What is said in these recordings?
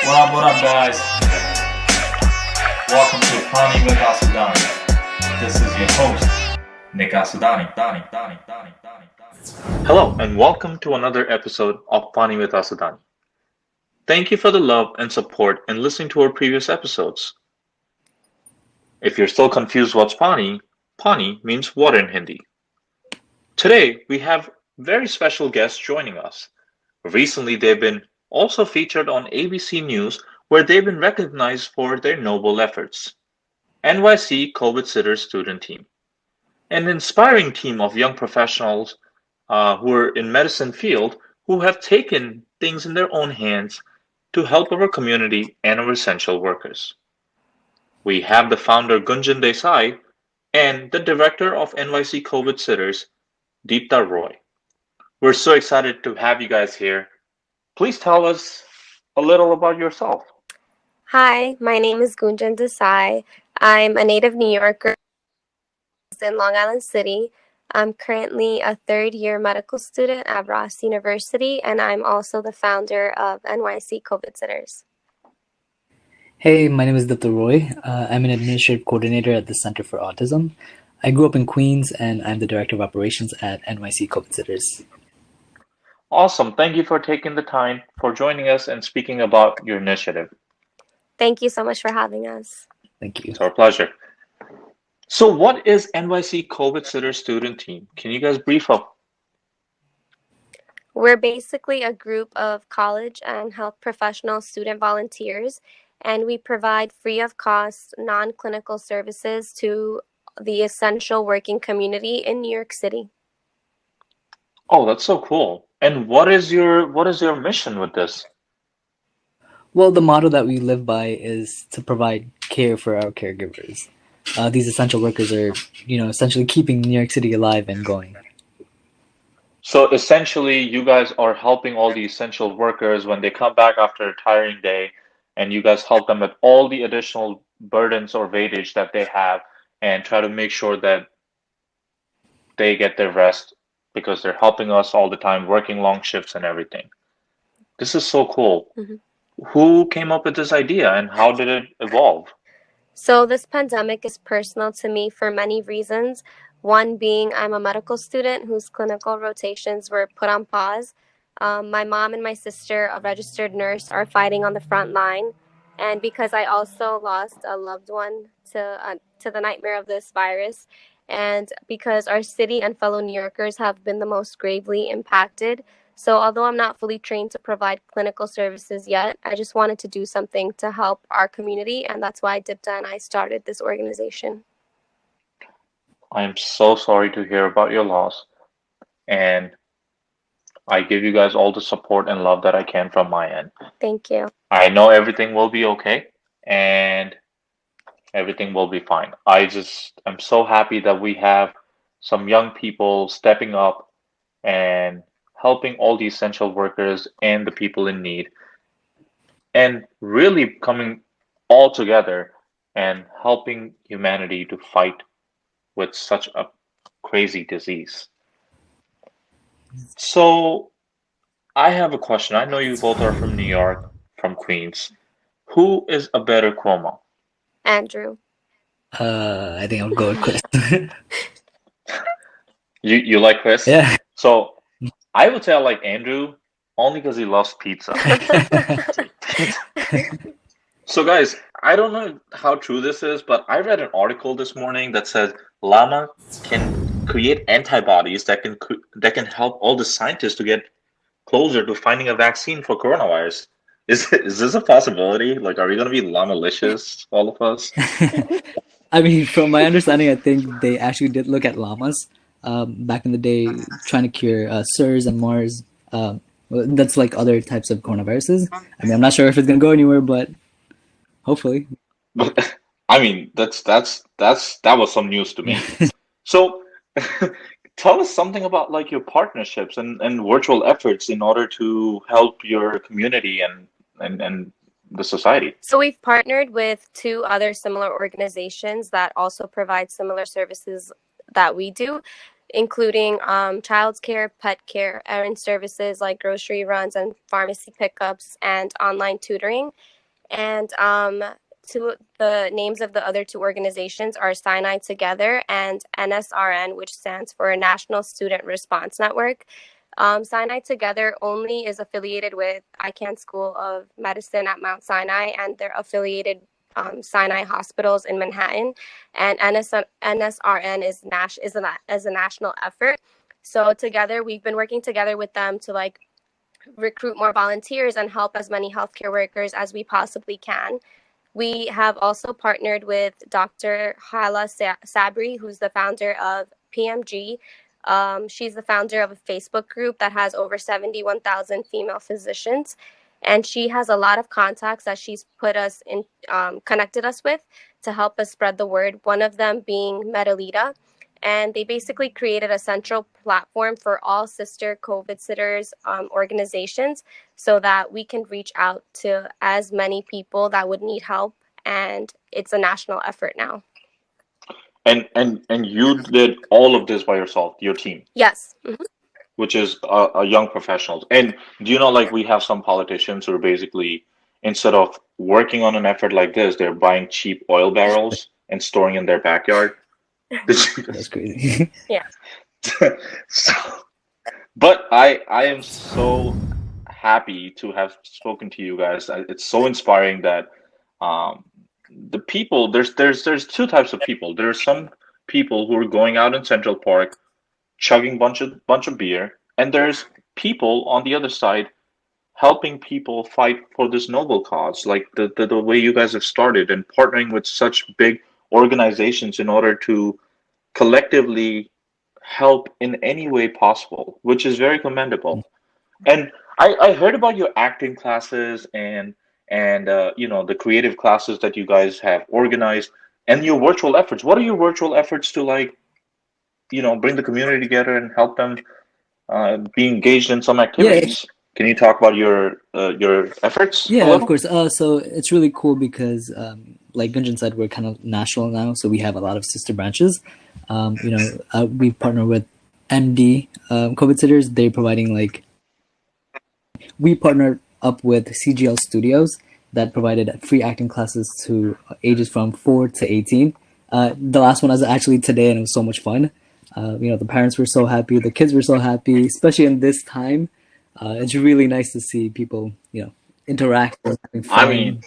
What up, guys? Welcome to Paniwithassudani. This is your host, Nikasudani. Hello, and welcome to another episode of Paniwithassudani. Thank you for the love and support in listening to our previous episodes. If you're still confused what's Pani, Pani means water in Hindi. Today, we have very special guests joining us. Recently, they've been also featured on ABC News, where they've been recognized for their noble efforts. NYC COVIDSitters student team, an inspiring team of young professionals who are in medicine field who have taken things in their own hands to help our community and our essential workers. We have the founder Gunjan Desai and the director of NYC COVIDSitters, Dipta Roy. We're so excited to have you guys here. Please tell us a little about yourself. Hi, my name is Gunjan desai. I'm a native New Yorker in Long Island City. I'm currently a third-year medical student at Ross University, and I'm also the founder of NYC COVIDSitters. Hey, my name is Dipta Roy. I'm an administrative coordinator at the Center for Autism. I grew up in Queens, and I'm the director of operations at NYC COVIDSitters. Awesome. Thank you for taking the time for joining us and speaking about your initiative. Thank you so much for having us. Thank you. It's our pleasure. So, what is NYC COVIDSitters student team? Can you guys brief up? We're basically a group of college and health professional student volunteers, and we provide free of cost, non-clinical services to the essential working community in New York City. Oh, that's so cool. And what is your mission with this? Well, the motto that we live by is to provide care for our caregivers. These essential workers are, essentially keeping New York City alive and going. So essentially, you guys are helping all the essential workers when they come back after a tiring day, and you guys help them with all the additional burdens or weightage that they have, and try to make sure that they get their rest because they're helping us all the time, working long shifts and everything. This is so cool. Mm-hmm. Who came up with this idea and how did it evolve? So this pandemic is personal to me for many reasons. One being I'm a medical student whose clinical rotations were put on pause. My mom and my sister, a registered nurse, are fighting on the front line. And because I also lost a loved one to the nightmare of this virus, and because our city and fellow New Yorkers have been the most gravely impacted. So although I'm not fully trained to provide clinical services yet, I just wanted to do something to help our community, and that's why Dipta and I started this organization. I am so sorry to hear about your loss, and I give you guys all the support and love that I can from my end. Thank you. I know everything will be okay, and everything will be fine. I'm so happy that we have some young people stepping up and helping all the essential workers and the people in need, and really coming all together and helping humanity to fight with such a crazy disease. So, I have a question. I know you both are from New York, from Queens. Who is a better cuomo? Andrew. I think I'll go with Chris. You like Chris? Yeah. So I would say I like Andrew only because he loves pizza. So guys, I don't know how true this is, but I read an article this morning that says llama can create antibodies that can help all the scientists to get closer to finding a vaccine for coronavirus. Is this a possibility? Like, are we gonna be llama-licious, all of us? I mean, from my understanding, I think they actually did look at llamas back in the day, trying to cure Sirus and Mars. That's like other types of coronaviruses. I mean, I'm not sure if it's gonna go anywhere, but hopefully. But I mean, that was some news to me. So, tell us something about like your partnerships and virtual efforts in order to help your community and the society. So we've partnered with 2 other similar organizations that also provide similar services that we do. including childcare, pet care, errand services like grocery runs and pharmacy pickups, and online tutoring. And the names of the other two organizations are Sinai Together and NSRN, which stands for National Student Response Network. Sinai Together only is affiliated with ICANN School of Medicine at Mount Sinai, and they're affiliated Sinai hospitals in Manhattan. And NSRN is a national effort. So together, we've been working together with them to like recruit more volunteers and help as many healthcare workers as we possibly can. We have also partnered with Dr. Hala Sabri, who's the founder of PMG. She's the founder of a Facebook group that has over 71,000 female physicians. And she has a lot of contacts that she's put us in, connected us with to help us spread the word. One of them being Metalita. And they basically created a central platform for all sister COVIDSitters organizations so that we can reach out to as many people that would need help. And it's a national effort now. And you did all of this by yourself, your team, Yes. which is a young professionals. And do you know, like we have some politicians who are basically, instead of working on an effort like this, they're buying cheap oil barrels and storing in their backyard. That's crazy. Yeah. So, but I am so happy to have spoken to you guys. It's so inspiring that um, the people there's two types of people. There are some people who are going out in Central Park chugging bunch of beer, and there's people on the other side helping people fight for this noble cause, like the way you guys have started and partnering with such big organizations in order to collectively help in any way possible, which is very commendable. And I heard about your acting classes and you know the creative classes that you guys have organized and your virtual efforts. What are your virtual efforts to like bring the community together and help them be engaged in some Yeah, activities? Can you talk about your efforts a yeah, of little? course. So it's really cool because, like Gunjan said, we're kind of national now, so we have a lot of sister branches. We partner with MD COVIDSitters. They're providing like we partnered up with CGL Studios that provided free acting classes to ages from 4 to 18. The last one was actually today, and it was so much fun. The parents were so happy, the kids were so happy, especially in this time. It's really nice to see people, interact and having I fun. mean,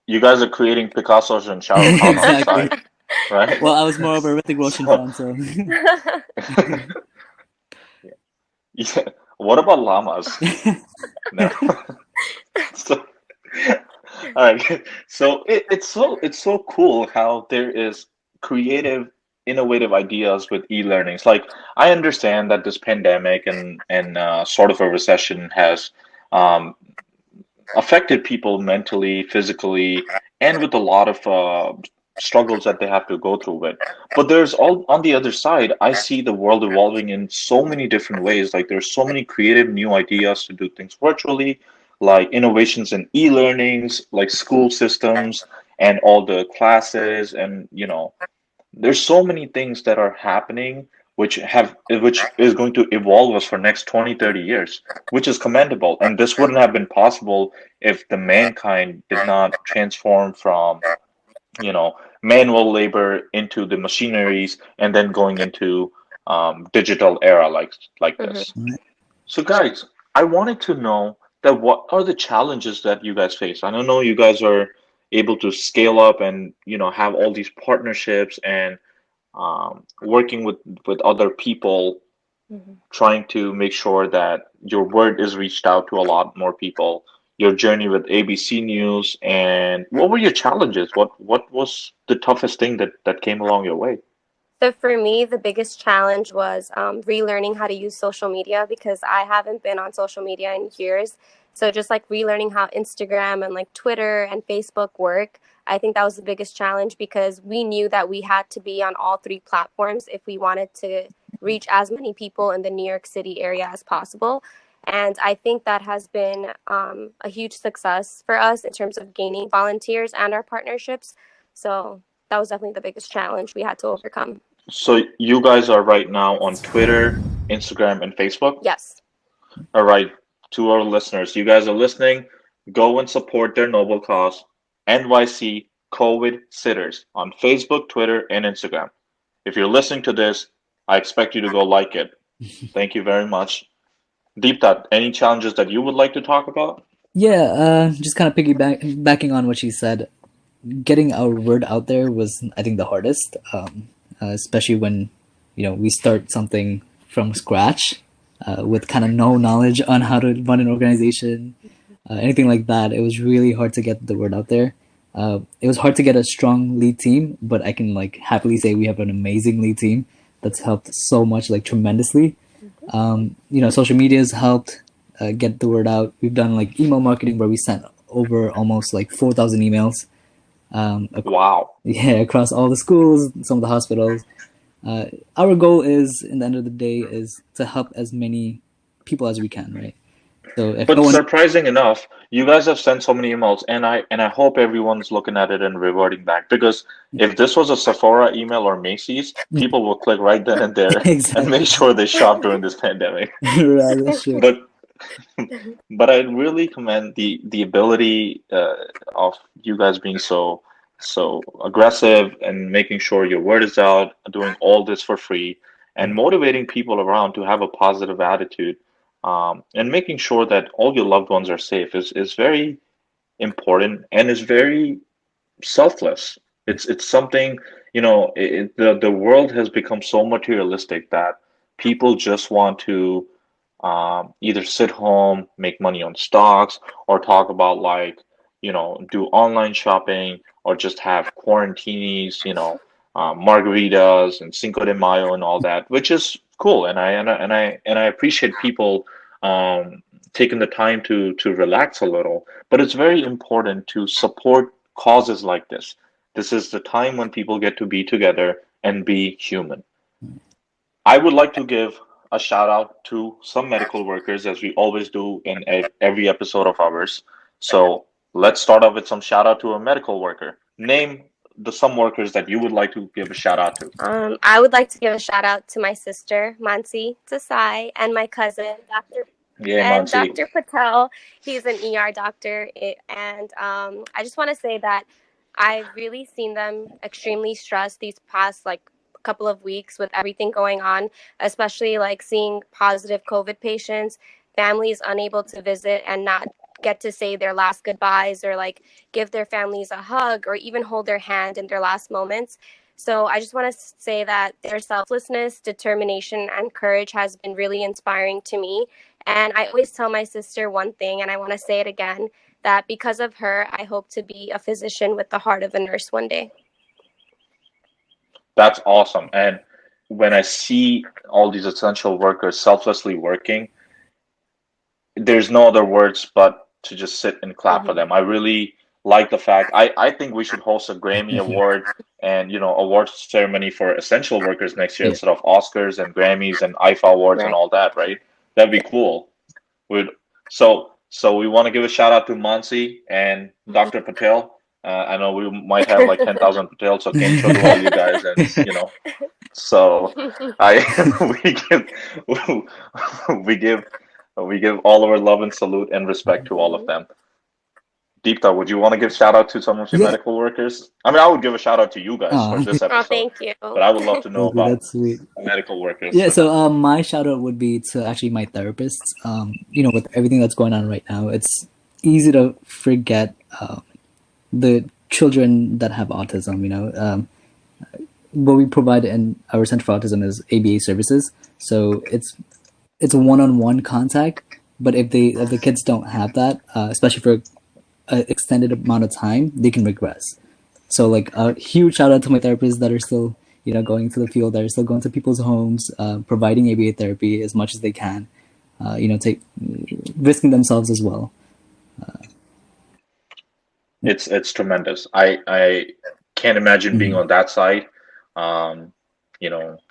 you guys are creating Picasso's and Shah Rukh Khan on the Exactly. side, right? Well, I was more of a Hrithik Roshan So, fan, so yeah. What about llamas? No. So, all right. So it's so cool how there is creative, innovative ideas with e-learnings. Like I understand that this pandemic and sort of a recession has um, affected people mentally, physically, and with a lot of struggles that they have to go through with. But there's all on the other side, I see the world evolving in so many different ways. Like there's so many creative new ideas to do things virtually, like innovations in e-learnings, like school systems and all the classes and there's so many things that are happening which is going to evolve us for next 20, 30 years, which is commendable. And this wouldn't have been possible if the mankind did not transform from manual labor into the machineries and then going into digital era like this. So guys, I wanted to know that what are the challenges that you guys face? I don't know you guys are able to scale up and have all these partnerships and working with other people, trying to make sure that your word is reached out to a lot more people. Your journey with ABC News, and what were your challenges? What was the toughest thing that came along your way? So for me, the biggest challenge was relearning how to use social media because I haven't been on social media in years. So just like relearning how Instagram and like Twitter and Facebook work, I think that was the biggest challenge because we knew that we had to be on all three platforms if we wanted to reach as many people in the New York City area as possible. And I think that has been a huge success for us in terms of gaining volunteers and our partnerships. So that was definitely the biggest challenge we had to overcome. So you guys are right now on Twitter, Instagram, and Facebook? Yes. All right, to our listeners, you guys are listening, go and support their noble cause, NYC COVIDSitters on Facebook, Twitter, and Instagram. If you're listening to this, I expect you to go like it. Thank you very much. Deepta, any challenges that you would like to talk about? Yeah, just kind of backing on what she said. Getting our word out there was, I think, the hardest, especially when we start something from scratch with kind of no knowledge on how to run an organization, anything like that. It was really hard to get the word out there. It was hard to get a strong lead team, but I can like happily say we have an amazing lead team that's helped so much, like tremendously. Social media has helped get the word out. We've done like email marketing where we sent over almost like 4,000 emails. Wow. Yeah, across all the schools, some of the hospitals. Our goal is, in the end of the day, is to help as many people as we can, right? So if no But one, surprising enough, you guys have sent so many emails, and I hope everyone's looking at it and reverting back. Because if this was a Sephora email or Macy's, people will click right then and there and make exactly, sure they shop during this pandemic. right, that's true. But but I really commend the ability of you guys being so aggressive and making sure your word is out, doing all this for free, and motivating people around to have a positive attitude, and making sure that all your loved ones are safe is very important and is very selfless. It's something, the world has become so materialistic that people just want to either sit home, make money on stocks, or talk about like, do online shopping, or just have quarantinis, margaritas and Cinco de Mayo and all that, which is cool. And I appreciate people taking the time to relax a little. But it's very important to support causes like this. This is the time when people get to be together and be human. I would like to give a shout out to some medical workers, as we always do in every episode of ours. So let's start off with some shout out to a medical worker. Name the some workers that you would like to give a shout out to. I would like to give a shout out to my sister, Mansi Desai, and my cousin, Yay, Mansi. Dr. Patel. He's an ER doctor. And I just want to say that I've really seen them extremely stressed these past like couple of weeks with everything going on, especially like seeing positive COVID patients, families unable to visit and not get to say their last goodbyes or like give their families a hug or even hold their hand in their last moments. So I just want to say that their selflessness, determination, and courage has been really inspiring to me. And I always tell my sister one thing, and I want to say it again, that because of her, I hope to be a physician with the heart of a nurse one day. That's awesome. And when I see all these essential workers selflessly working, there's no other words but to just sit and clap for them. I really like the fact I think we should host a Grammy Award and awards ceremony for essential workers next year Yeah. instead of Oscars and Grammys and IFA awards and all that, right? That'd be cool. We'd so we want to give a shout out to Mansi and Dr. Patel. I know we might have like 10,000 Patel, so Kencho to all you guys, and so I we give we give all of our love and salute and respect to all of them. Deepta, would you want to give shout out to some of your Yeah. medical workers? I mean, I would give a shout out to you guys Aw. for this Oh, episode, thank you. but I would love to know Okay, about that's sweet. medical workers. Yeah, so my shout out would be to actually my therapists. With everything that's going on right now, it's easy to forget the children that have autism. What we provide in our Center for Autism is ABA services. So it's a one-on-one contact. But if the kids don't have that, especially for an extended amount of time, they can regress. So like a huge shout out to my therapists that are still going to the field, that are still going to people's homes, providing ABA therapy as much as they can, risking themselves as well. It's tremendous. I can't imagine being on that side.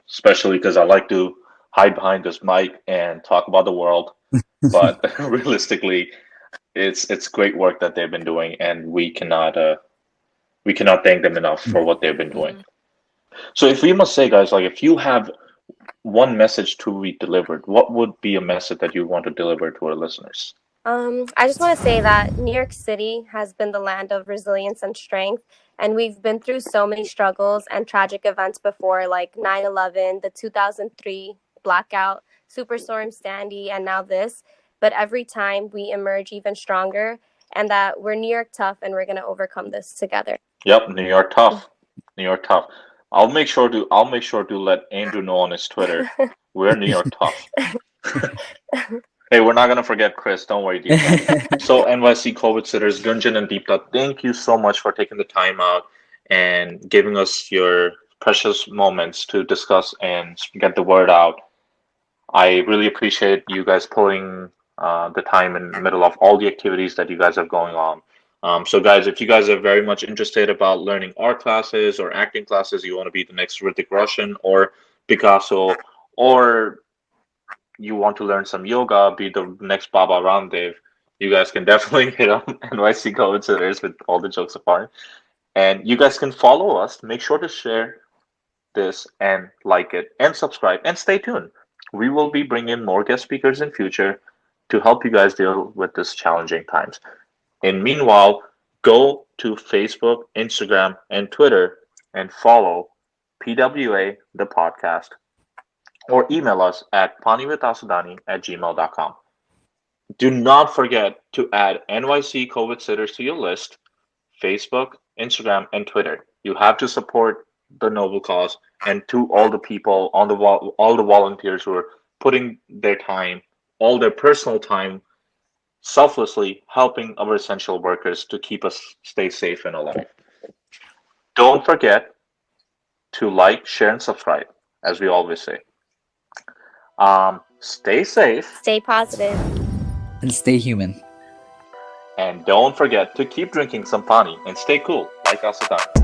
Especially because I like to hide behind this mic and talk about the world. But realistically, it's great work that they've been doing, and we cannot thank them enough for what they've been doing. So if we must say, guys, like if you have one message to be delivered, what would be a message that you want to deliver to our listeners? I just want to say that New York City has been the land of resilience and strength. And we've been through so many struggles and tragic events before, like 9/11, the 2003 blackout, Superstorm Sandy, and now this. But every time we emerge even stronger, and that we're New York tough and we're going to overcome this together. Yep, New York tough. New York tough. I'll make sure to let Andrew know on his Twitter. We're New York tough. Hey, we're not gonna forget Chris. Don't worry, Deepta. So NYC COVIDSitters, Gunjan and Deepta, thank you so much for taking the time out and giving us your precious moments to discuss and get the word out. I really appreciate you guys putting the time in the middle of all the activities that you guys have going on. So guys, if you guys are very much interested about learning art classes or acting classes, you want to be the next Hrithik Roshan or Picasso, or you want to learn some yoga, be the next Baba Ramdev, you guys can definitely hit up NYC COVIDSitters with all the jokes apart. And you guys can follow us. Make sure to share this and like it and subscribe and stay tuned. We will be bringing more guest speakers in future to help you guys deal with this challenging times. And meanwhile, go to Facebook, Instagram, and Twitter and follow PWA, the podcast, or email us at paniwithassudani@gmail.com. Do not forget to add NYC COVIDSitters to your list, Facebook, Instagram, and Twitter. You have to support the noble cause, and to all the people on the all the volunteers who are putting their time, all their personal time, selflessly helping our essential workers to keep us stay safe and alive. Don't forget to like, share, and subscribe, as we always say. Stay safe, Stay positive. And stay human. and don't forget to keep drinking some pani and stay cool like Asadani.